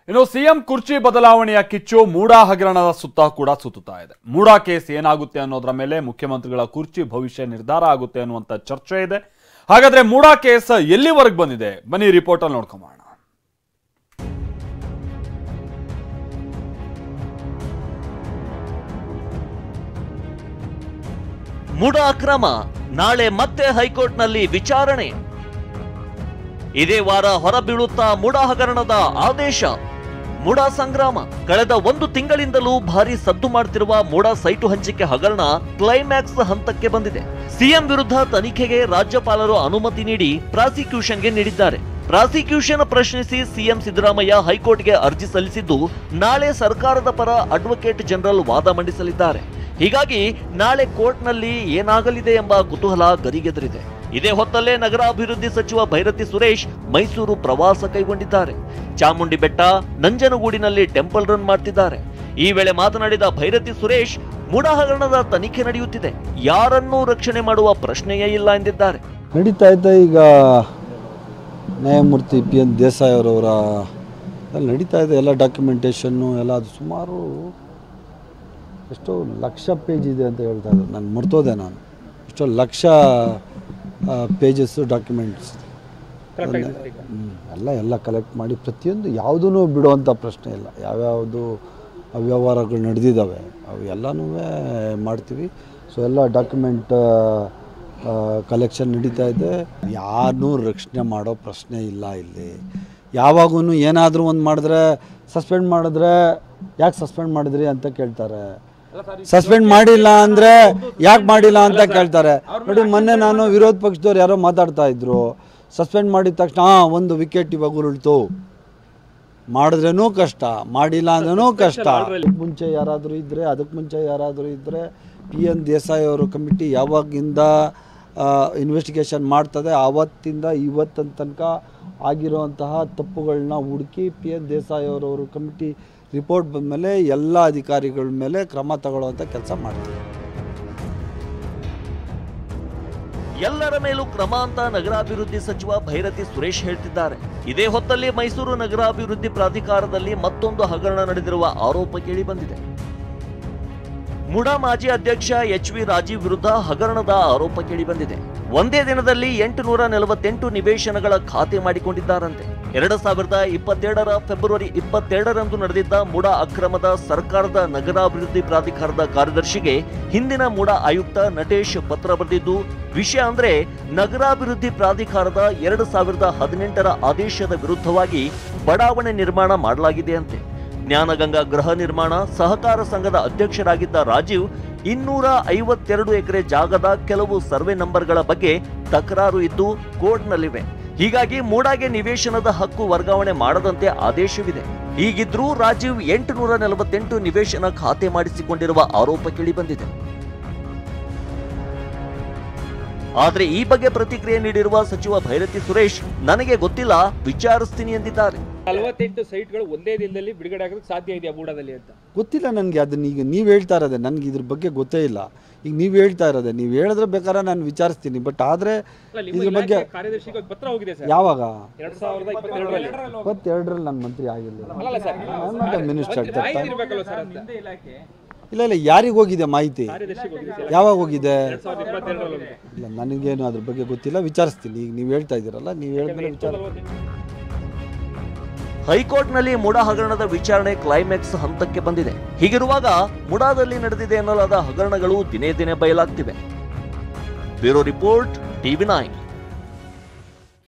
ಇನ್ನು ಸಿಎಂ ಕುರ್ಚಿ ಬದಲಾವಣೆಯ ಕಿಚ್ಚು ಮೂಡಾ ಹಗರಣದ ಸುತ್ತ ಕೂಡ ಸುತ್ತುತ್ತಾ ಇದೆ. ಮೂಡಾ ಕೇಸ್ ಏನಾಗುತ್ತೆ ಅನ್ನೋದರ ಮೇಲೆ ಮುಖ್ಯಮಂತ್ರಿಗಳ ಕುರ್ಚಿ ಭವಿಷ್ಯ ನಿರ್ಧಾರ ಆಗುತ್ತೆ ಅನ್ನುವಂತ ಚರ್ಚೆ ಇದೆ. ಹಾಗಾದ್ರೆ ಮೂಡಾ ಕೇಸ್ ಎಲ್ಲಿವರೆಗೆ ಬಂದಿದೆ, ಬನ್ನಿ ರಿಪೋರ್ಟ್ ಅಲ್ಲಿ ನೋಡ್ಕೊಂಬೋಣ. ಮೂಡಾ ಅಕ್ರಮ ನಾಳೆ ಮತ್ತೆ ಹೈಕೋರ್ಟ್ನಲ್ಲಿ ವಿಚಾರಣೆ. ಇದೇ ವಾರ ಹೊರಬೀಳುತ್ತಾ ಮೂಡಾ ಹಗರಣದ ಆದೇಶ. ಮೂಡಾ ಸಂಗ್ರಾಮ ಕಳೆದ 1 ತಿಂಗಳಿಂದಲೂ ಭಾರಿ ಸದ್ದು ಮಾಡುತ್ತಿರುವ ಮೂಡಾ ಸೈಟು ಹಂಚಿಕೆ ಹಗರಣ ಕ್ಲೈಮ್ಯಾಕ್ಸ್ ಹಂತಕ್ಕೆ ಬಂದಿದೆ. ಸಿಎಂ ವಿರುದ್ಧ ತನಿಖೆಗೆ ರಾಜ್ಯಪಾಲರು ಅನುಮತಿ ನೀಡಿ ಪ್ರಾಸಿಕ್ಯೂಷನ್ಗೆ ನೀಡಿದ್ದಾರೆ. ಪ್ರಾಸಿಕ್ಯೂಷನ್ ಪ್ರಶ್ನಿಸಿ ಸಿಎಂ ಸಿದ್ದರಾಮಯ್ಯ ಹೈಕೋರ್ಟ್ಗೆ ಅರ್ಜಿ ಸಲ್ಲಿಸಿದ್ದು, ನಾಳೆ ಸರ್ಕಾರದ ಪರ ಅಡ್ವೊಕೇಟ್ ಜನರಲ್ ವಾದ ಮಂಡಿಸಲಿದ್ದಾರೆ. ಹೀಗಾಗಿ ನಾಳೆ ಕೋರ್ಟ್ನಲ್ಲಿ ಏನಾಗಲಿದೆ ಎಂಬ ಕುತೂಹಲ ಗರಿಗೆದರಿದೆ. ಇದೇ ಹೊತ್ತಲ್ಲೇ ನಗರಾಭಿವೃದ್ಧಿ ಸಚಿವ ಭೈರತಿ ಸುರೇಶ್ ಮೈಸೂರು ಪ್ರವಾಸ ಕೈಗೊಂಡಿದ್ದಾರೆ. ಚಾಮುಂಡಿ ಬೆಟ್ಟ, ನಂಜನಗೂಡಿನಲ್ಲಿ ಟೆಂಪಲ್ ರನ್ ಮಾಡ್ತಿದ್ದಾರೆ. ಈ ವೇಳೆ ಮಾತನಾಡಿದ ಭೈರತಿ ಸುರೇಶ್, ಮೂಡಾ ಹಗರಣದ ತನಿಖೆ ನಡೆಯುತ್ತಿದೆ, ಯಾರನ್ನೂ ರಕ್ಷಣೆ ಮಾಡುವ ಪ್ರಶ್ನೆಯೇ ಇಲ್ಲ ಎಂದಿದ್ದಾರೆ. ನಡೀತಾ ಇದ್ದ ಈಗ ನ್ಯಾಯಮೂರ್ತಿ PN ದೇಸಾಯಿ ಅವರವರ ನಡೀತಾ ಇದೆ ಎಲ್ಲ ಡಾಕ್ಯುಮೆಂಟೇಷನ್ನು ಎಲ್ಲ. ಅದು ಸುಮಾರು ಎಷ್ಟೋ ಲಕ್ಷ ಪೇಜ್ ಇದೆ ಅಂತ ಹೇಳ್ತಾ ಇದ್ದಾರೆ. ನಾನು ಮರ್ತೋದೆ, ನಾನು ಎಷ್ಟೋ ಲಕ್ಷ ಪೇಜಸ್ಸು ಡಾಕ್ಯುಮೆಂಟ್ಸ್ ಎಲ್ಲ ಕಲೆಕ್ಟ್ ಮಾಡಿ ಪ್ರತಿಯೊಂದು ಯಾವುದೂ ಬಿಡುವಂಥ ಪ್ರಶ್ನೆ ಇಲ್ಲ. ಯಾವ್ಯಾವುದು ಅವ್ಯವಹಾರಗಳು ನಡೆದಿದ್ದಾವೆ ಅವು ಎಲ್ಲನೂ ಮಾಡ್ತೀವಿ. ಸೊ ಎಲ್ಲ ಡಾಕ್ಯುಮೆಂಟ್ ಕಲೆಕ್ಷನ್ ನಡೀತಾ ಇದೆ. ಯಾರನ್ನೂ ರಕ್ಷಣೆ ಮಾಡೋ ಪ್ರಶ್ನೆ ಇಲ್ಲ ಇಲ್ಲಿ. ಯಾವಾಗೂ ಏನಾದರೂ ಒಂದು ಮಾಡಿದ್ರೆ ಸಸ್ಪೆಂಡ್ ಮಾಡಿದ್ರೆ ಯಾಕೆ ಸಸ್ಪೆಂಡ್ ಮಾಡಿದ್ರಿ ಅಂತ ಕೇಳ್ತಾರೆ. ಸಸ್ಪೆಂಡ್ ಮಾಡಿಲ್ಲ ಅಂದರೆ ಯಾಕೆ ಮಾಡಿಲ್ಲ ಅಂತ ಕೇಳ್ತಾರೆ. ನೋಡಿ, ಮೊನ್ನೆ ನಾನು ವಿರೋಧ ಪಕ್ಷದವ್ರು ಯಾರೋ ಮಾತಾಡ್ತಾ ಇದ್ರು, ಸಸ್ಪೆಂಡ್ ಮಾಡಿದ ತಕ್ಷಣ 1 ವಿಕೆಟ್ ಇವಾಗ ಉರುಳ್ತು, ಮಾಡಿದ್ರೇನೂ ಕಷ್ಟ, ಮಾಡಿಲ್ಲ ಅಂದ್ರೂ ಕಷ್ಟ. ಮುಂಚೆ ಯಾರಾದರೂ ಇದ್ದರೆ, ಅದಕ್ಕೆ ಮುಂಚೆ ಯಾರಾದರೂ ಇದ್ದರೆ, PN ದೇಸಾಯಿ ಅವರು ಕಮಿಟಿ ಯಾವಾಗಿಂದ ಇನ್ವೆಸ್ಟಿಗೇಷನ್ ಮಾಡ್ತದೆ ಆವತ್ತಿಂದ ಇವತ್ತಿನ ತನಕ ಆಗಿರೋಂತಹ ತಪ್ಪುಗಳನ್ನ ಹುಡುಕಿ PN ದೇಸಾಯಿ ಅವರವರು ಕಮಿಟಿ ರಿಪೋರ್ಟ್ ಬಂದಮೇಲೆ ಎಲ್ಲ ಅಧಿಕಾರಿಗಳ ಮೇಲೆ ಕ್ರಮ ತಗೊಳ್ಳುವಂಥ ಕೆಲಸ ಮಾಡ್ತೀವಿ. ಎಲ್ಲರ ಮೇಲೂ ಕ್ರಮ ಅಂತ ನಗರಾಭಿವೃದ್ಧಿ ಸಚಿವ ಭೈರತಿ ಸುರೇಶ್ ಹೇಳ್ತಿದ್ದಾರೆ. ಇದೇ ಹೊತ್ತಲ್ಲಿ ಮೈಸೂರು ನಗರಾಭಿವೃದ್ಧಿ ಪ್ರಾಧಿಕಾರದಲ್ಲಿ ಮತ್ತೊಂದು ಹಗರಣ ನಡೆದಿರುವ ಆರೋಪ ಕೇಳಿ ಬಂದಿದೆ. ಮೂಡಾ ಮಾಜಿ ಅಧ್ಯಕ್ಷ HV ರಾಜೀವ್ ವಿರುದ್ಧ ಹಗರಣದ ಆರೋಪ ಕೇಳಿ ಬಂದಿದೆ. ಒಂದೇ ದಿನದಲ್ಲಿ 848 ನಿವೇಶನಗಳ ಖಾತೆ ಮಾಡಿಕೊಂಡಿದ್ದಾರಂತೆ. 2022ರ ಫೆಬ್ರವರಿ 22ರಂದು ನಡೆದಿದ್ದ ಮೂಡಾ ಅಕ್ರಮದ ಸರ್ಕಾರದ ನಗರಾಭಿವೃದ್ಧಿ ಪ್ರಾಧಿಕಾರದ ಕಾರ್ಯದರ್ಶಿಗೆ ಹಿಂದಿನ ಮೂಡಾ ಆಯುಕ್ತ ನಟೇಶ್ ಪತ್ರ ಬರೆದಿದ್ದು, ವಿಷಯ ಅಂದ್ರೆ ನಗರಾಭಿವೃದ್ಧಿ ಪ್ರಾಧಿಕಾರದ 2018ರ ಆದೇಶದ ವಿರುದ್ಧವಾಗಿ ಬಡಾವಣೆ ನಿರ್ಮಾಣ ಮಾಡಲಾಗಿದೆ ಅಂತೆ. ಜ್ಞಾನಗಂಗಾ ಗೃಹ ನಿರ್ಮಾಣ ಸಹಕಾರ ಸಂಘದ ಅಧ್ಯಕ್ಷರಾಗಿದ್ದ ರಾಜೀವ್ 252 ಎಕರೆ ಜಾಗದ ಕೆಲವು ಸರ್ವೆ ನಂಬರ್ಗಳ ಬಗ್ಗೆ ತಕರಾರು ಇದ್ದು ಕೋರ್ಟ್ನಲ್ಲಿವೆ. ಹೀಗಾಗಿ ಮೂಡಾಗೆ ನಿವೇಶನದ ಹಕ್ಕು ವರ್ಗಾವಣೆ ಮಾಡದಂತೆ ಆದೇಶವಿದೆ. ಹೀಗಿದ್ರೂ ರಾಜೀವ್ 848 ನಿವೇಶನ ಖಾತೆ ಮಾಡಿಸಿಕೊಂಡಿರುವ ಆರೋಪ ಕೇಳಿ ಬಂದಿದೆ. ಆದ್ರೆ ಈ ಬಗ್ಗೆ ಪ್ರತಿಕ್ರಿಯೆ ನೀಡಿರುವ ಸಚಿವ ಭೈರತಿ ಸುರೇಶ್, ನನಗೆ ಗೊತ್ತಿಲ್ಲ, ವಿಚಾರಿಸ್ತೀನಿ ಎಂದಿದ್ದಾರೆ. 48 ಸೈಟ್ಗಳು ಒಂದೇ ದಿನದಲ್ಲಿ ಬಿಡುಗಡೆ ಆಗೋದಕ್ಕೆ ಸಾಧ್ಯ ಇದೆಯಾ ಮೂಡಾದಲ್ಲಿ ಅಂತ ಗೊತ್ತಿಲ್ಲ ನನಗೆ. ಅದನ್ನ ಈಗ ನೀವು ಹೇಳ್ತಾ ಇರೋದೆ, ನನಗೆ ಇದ್ರ ಬಗ್ಗೆ ಗೊತ್ತೇ ಇಲ್ಲ. ಈಗ ನೀವು ಹೇಳ್ತಾ ಇರೋದೆ, ನೀವು ಹೇಳಿದ್ರೆ ಬೇಕಾದ್ರೆ ನಾನು ವಿಚಾರಿಸ್ತೀನಿ. ಬಟ್ ಆದರೆ ಇದ್ರ ಬಗ್ಗೆ ಕಾರ್ಯದರ್ಶಿಗೆ ಪತ್ರ ಹೋಗಿದೆ ಸರ್. ಯಾವಾಗ? 2022ರಲ್ಲಿ ನಾನು ಮಂತ್ರಿ ಆಗಿಲ್ಲ, ಮಿನಿಸ್ಟರ್ ಇಲ್ಲ ಯಾರಿಗೆ ಹೋಗಿದೆ ಮಾಹಿತಿ? ಯಾವಾಗ ಹೋಗಿದೆ? ಇಲ್ಲ, ನನಗೇನು ಅದ್ರ ಬಗ್ಗೆ ಗೊತ್ತಿಲ್ಲ, ವಿಚಾರಿಸ್ತೀನಿ. ಈಗ ನೀವು ಹೇಳ್ತಾ ಇದ್ದೀರಲ್ಲ, ನೀವು ಹೇಳಿದ್ಮೇಲೆ ವಿಚಾರ. ಹೈಕೋರ್ಟ್ನಲ್ಲಿ ಮೂಡಾ ಹಗರಣದ ವಿಚಾರಣೆ ಕ್ಲೈಮ್ಯಾಕ್ಸ್ ಹಂತಕ್ಕೆ ಬಂದಿದೆ. ಹೀಗಿರುವಾಗ ಮೂಡಾದಲ್ಲಿ ನಡೆದಿದೆ ಎನ್ನಲಾದ ಹಗರಣಗಳು ದಿನೇ ದಿನೇ ಬಯಲಾಗ್ತಿವೆ. Bureau report, TV9.